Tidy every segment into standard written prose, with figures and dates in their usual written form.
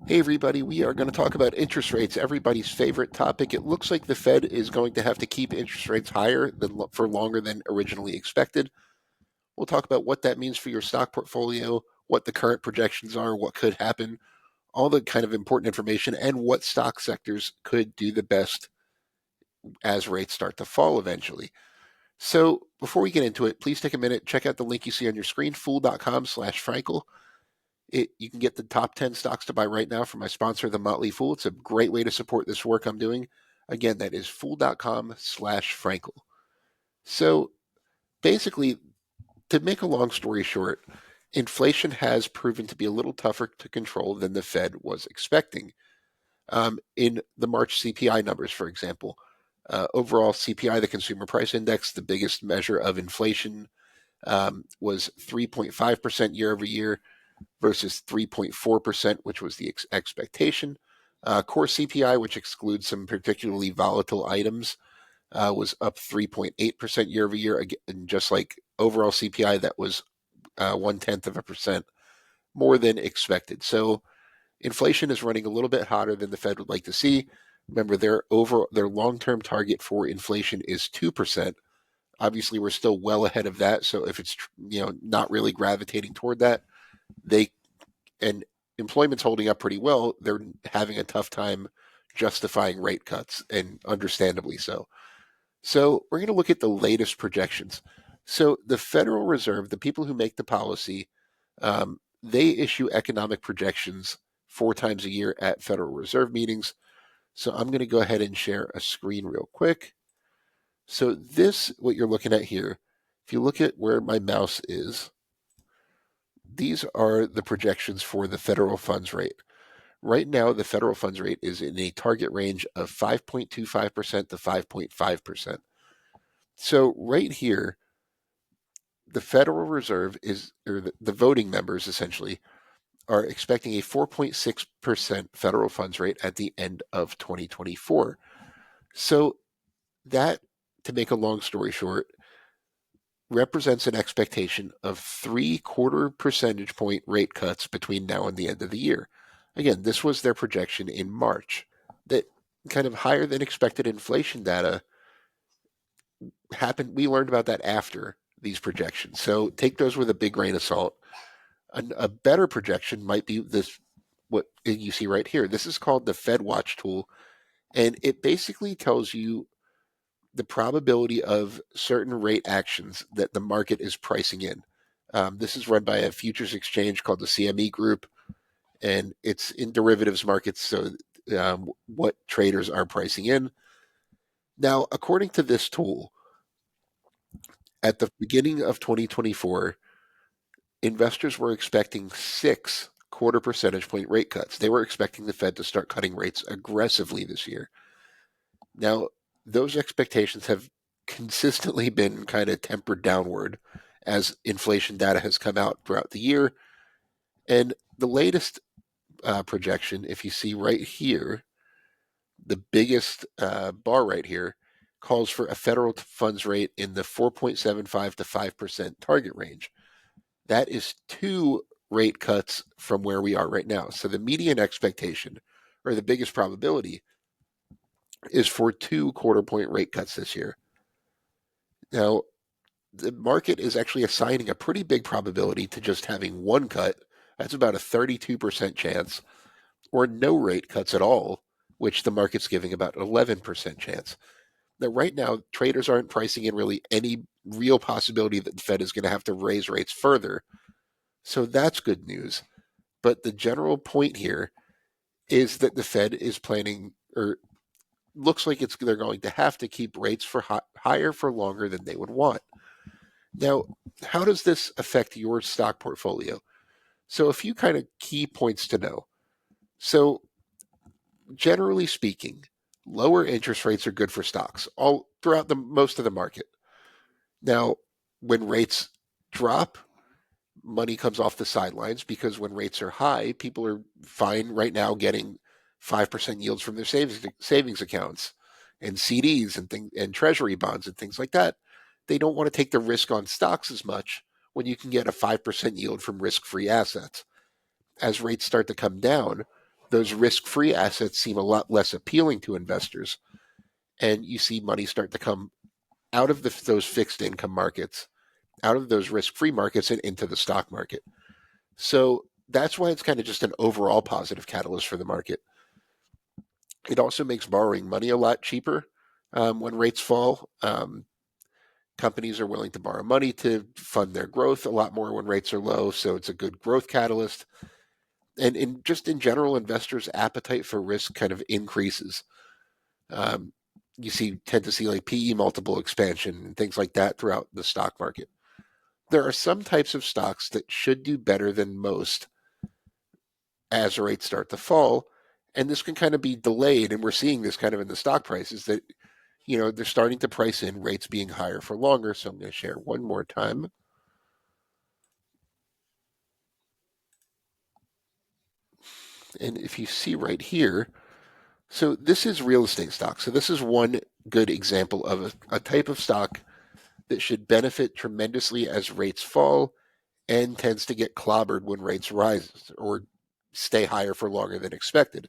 Hey, everybody, we are going to talk about interest rates, everybody's favorite topic. It looks like the Fed is going to have to keep interest rates higher for longer than originally expected. We'll talk about what that means for your stock portfolio, what the current projections are, what could happen, all the kind of important information, and what stock sectors could do the best as rates start to fall eventually. So before we get into it, please take a minute, check out the link you see on your screen, fool.com/Frankel. You can get the top 10 stocks to buy right now from my sponsor, The Motley Fool. It's a great way to support this work I'm doing. Again, that is fool.com/Frankel. So basically, to make a long story short, inflation has proven to be a little tougher to control than the Fed was expecting. In the March CPI numbers, for example, overall CPI, the Consumer Price Index, the biggest measure of inflation, was 3.5% year over year versus 3.4%, which was the expectation. Core CPI, which excludes some particularly volatile items, was up 3.8% year over year. And just like overall CPI, that was 0.1% more than expected. So inflation is running a little bit hotter than the Fed would like to see. Remember, their long-term target for inflation is 2%. Obviously, we're still well ahead of that. So if it's not really gravitating toward that, they and employment's holding up pretty well, they're having a tough time justifying rate cuts, and understandably so. So we're going to look at the latest projections. So the Federal Reserve, the people who make the policy, they issue economic projections 4 times a year at Federal Reserve meetings. So I'm going to go ahead and share a screen real quick. So what you're looking at here, if you look at where my mouse is, these are the projections for the federal funds rate. Right now, the federal funds rate is in a target range of 5.25% to 5.5%. So, right here, the Federal Reserve or the voting members essentially, are expecting a 4.6% federal funds rate at the end of 2024. So, that, to make a long story short, represents an expectation of 0.75 percentage point rate cuts between now and the end of the year. Again, this was their projection in March. That kind of higher than expected inflation data happened. We learned about that after these projections. So take those with a big grain of salt. A better projection might be this, what you see right here. This is called the Fed Watch tool, and it basically tells you the probability of certain rate actions that the market is pricing in. This is run by a futures exchange called the CME Group, and it's in derivatives markets, so what traders are pricing in. Now, according to this tool, at the beginning of 2024, investors were expecting 0.25 percentage point rate cuts. They were expecting the Fed to start cutting rates aggressively this year. Now, those expectations have consistently been kind of tempered downward as inflation data has come out throughout the year. And the latest projection, if you see right here, the biggest bar right here calls for a federal funds rate in the 4.75 to 5% target range. That is 2 rate cuts from where we are right now. So the median expectation, or the biggest probability, is for 2 quarter point rate cuts this year. Now, the market is actually assigning a pretty big probability to just having 1 cut. That's about a 32% chance, or no rate cuts at all, which the market's giving about 11% chance. Now, right now, traders aren't pricing in really any real possibility that the Fed is going to have to raise rates further. So that's good news. But the general point here is that the Fed is planning, or looks like they're going to have to keep rates higher for longer than they would want. Now, how does this affect your stock portfolio? So, a few kind of key points to know. So, generally speaking, lower interest rates are good for stocks all throughout most of the market. Now, when rates drop, money comes off the sidelines, because when rates are high, people are fine right now getting 5% yields from their savings accounts and CDs and treasury bonds and things like that. They don't want to take the risk on stocks as much when you can get a 5% yield from risk-free assets. As rates start to come down, those risk-free assets seem a lot less appealing to investors, and you see money start to come out of those fixed income markets, out of those risk-free markets, and into the stock market. So that's why it's kind of just an overall positive catalyst for the market. It also makes borrowing money a lot cheaper when rates fall. Companies are willing to borrow money to fund their growth a lot more when rates are low, so it's a good growth catalyst. And just in general, investors' appetite for risk kind of increases. Um, you tend to see like PE multiple expansion and things like that throughout the stock market. There are some types of stocks that should do better than most as rates start to fall, and this can kind of be delayed, and we're seeing this kind of in the stock prices that they're starting to price in rates being higher for longer. So I'm going to share one more time. And if you see right here, so this is real estate stock. So this is one good example of a type of stock that should benefit tremendously as rates fall and tends to get clobbered when rates rise or stay higher for longer than expected.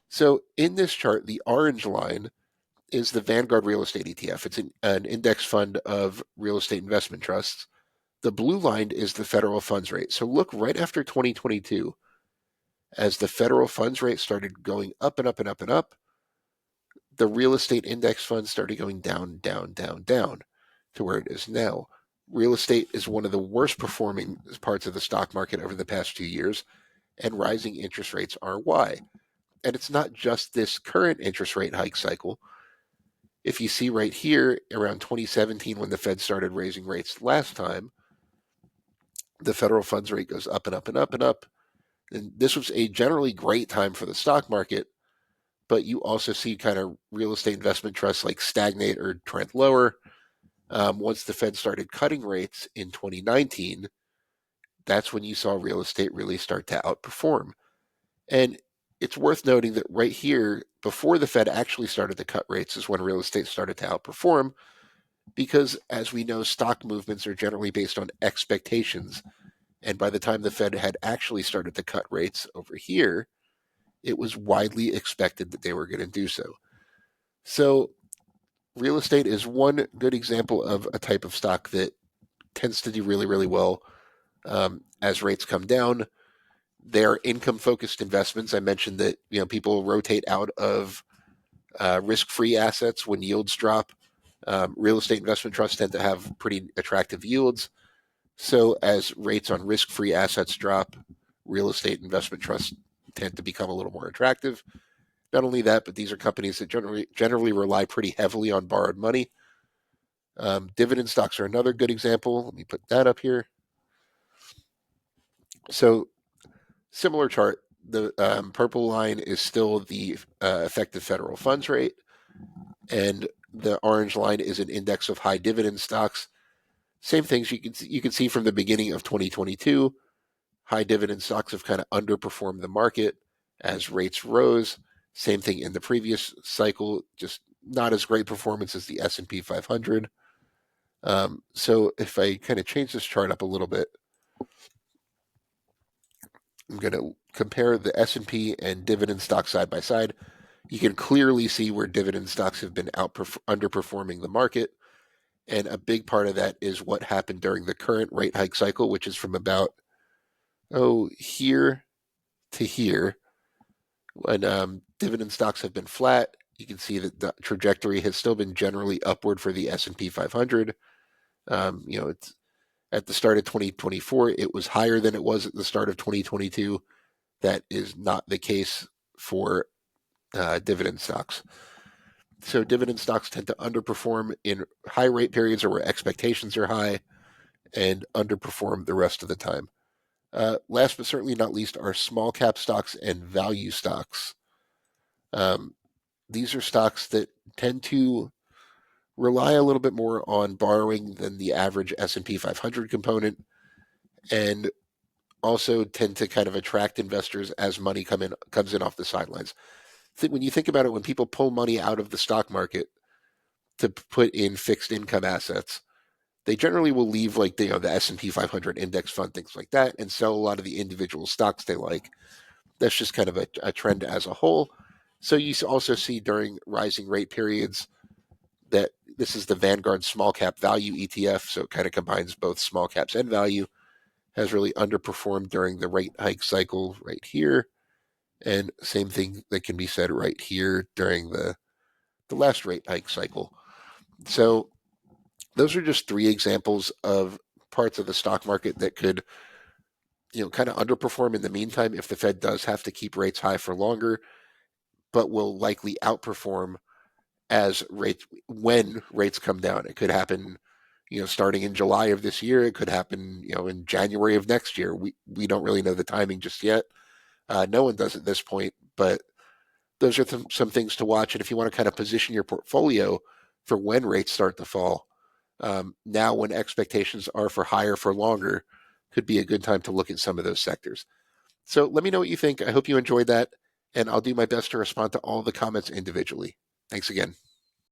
So in this chart, the orange line is the Vanguard Real Estate ETF. It's an index fund of real estate investment trusts. The blue line is the federal funds rate. So look right after 2022, as the federal funds rate started going up and up and up and up, the real estate index funds started going down, down, down, down to where it is now. Real estate is one of the worst performing parts of the stock market over the past 2 years, and rising interest rates are why. And it's not just this current interest rate hike cycle. If you see right here, around 2017, when the Fed started raising rates last time, the federal funds rate goes up and up and up and up. And this was a generally great time for the stock market, but you also see kind of real estate investment trusts like stagnate or trend lower. Once the Fed started cutting rates in 2019, that's when you saw real estate really start to outperform. And it's worth noting that right here, before the Fed actually started to cut rates, is when real estate started to outperform, because as we know, stock movements are generally based on expectations. And by the time the Fed had actually started to cut rates over here, it was widely expected that they were going to do so. So real estate is one good example of a type of stock that tends to do really, really well as rates come down. They are income-focused investments. I mentioned that people rotate out of risk-free assets when yields drop. Real estate investment trusts tend to have pretty attractive yields. So as rates on risk-free assets drop, real estate investment trusts tend to become a little more attractive. Not only that, but these are companies that generally rely pretty heavily on borrowed money. Dividend stocks are another good example. Let me put that up here. So similar chart. The purple line is still the effective federal funds rate, and the orange line is an index of high dividend stocks. Same things you can see from the beginning of 2022. High dividend stocks have kind of underperformed the market as rates rose. Same thing in the previous cycle, just not as great performance as the S&P 500. So if I kind of change this chart up a little bit, I'm going to compare the S&P and dividend stocks side by side. You can clearly see where dividend stocks have been underperforming the market. And a big part of that is what happened during the current rate hike cycle, which is from about, here to here. When dividend stocks have been flat, you can see that the trajectory has still been generally upward for the S&P 500. It's at the start of 2024, it was higher than it was at the start of 2022. That is not the case for dividend stocks. So dividend stocks tend to underperform in high rate periods or where expectations are high, and underperform the rest of the time. Last but certainly not least are small cap stocks and value stocks. These are stocks that tend to rely a little bit more on borrowing than the average S&P 500 component, and also tend to kind of attract investors as money comes in off the sidelines. When you think about it, when people pull money out of the stock market to put in fixed income assets, they generally will leave the S&P 500 index fund, things like that, and sell a lot of the individual stocks they like. That's just kind of a trend as a whole. So you also see during rising rate periods that this is the Vanguard Small Cap Value ETF, so it kind of combines both small caps and value, has really underperformed during the rate hike cycle right here. And same thing that can be said right here during the last rate hike cycle. So those are just three examples of parts of the stock market that could, kind of underperform in the meantime if the Fed does have to keep rates high for longer, but will likely outperform as rates when rates come down. It could happen, starting in July of this year. It could happen, in January of next year. We don't really know the timing just yet. No one does at this point, but those are some things to watch. And if you want to kind of position your portfolio for when rates start to fall, now when expectations are for higher for longer, could be a good time to look at some of those sectors. So let me know what you think. I hope you enjoyed that, and I'll do my best to respond to all the comments individually. Thanks again.